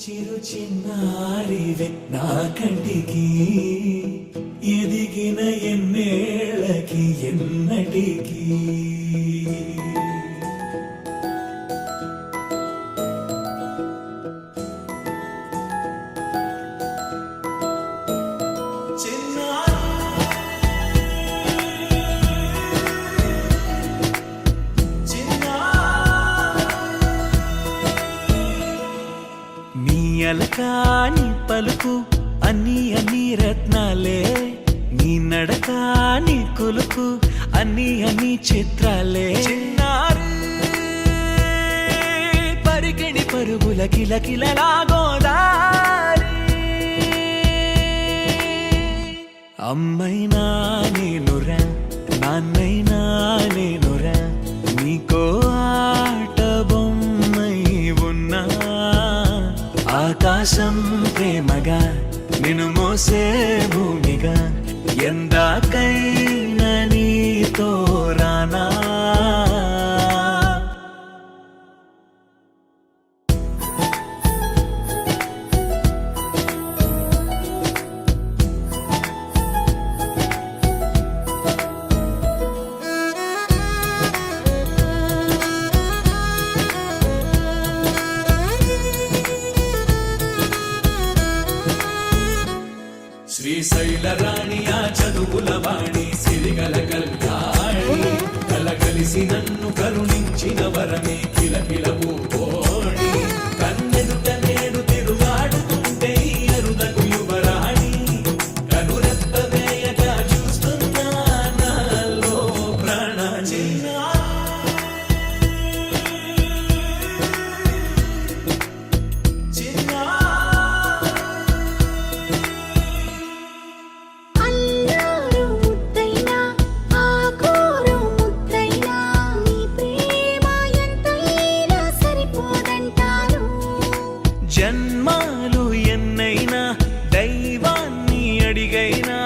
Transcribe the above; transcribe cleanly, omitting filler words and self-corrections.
చిరు చిన్నారివే నా కంటికి ఎదిగిన ఎన్నేళ్ళకి ఎన్నటికి అలకాని పలుకు అన్ని రత్నాలే నీ నడకాని కొలుకు అన్ని చిత్రాలే పరికిణి పరుగుల కిలకిలలాగోదారి అమ్మైనా నేనురా నాన్నైనా నేనురా నీకో ఆట బొమ్మై ఉన్నా ఆకాశం ప్రేమగా నిన్ను మోసే భూమిగా ఎందాకైనా నీతో రానా శ్రీశైల రాణియా చదువుల వాణి సిరిగల కళ్యాణి కలగలిసి నన్ను కరుణించిన వరమే కిలకిల పూకోణి కన్నెదుట నేడు తిరుగాడుతుంటే అరుదకు యువరాణి కనురెప్ప వేయగా చూస్తున్నా నాలో ప్రాణ జన్మాలు ఎన్నైనా దైవాన్ని అడిగైనా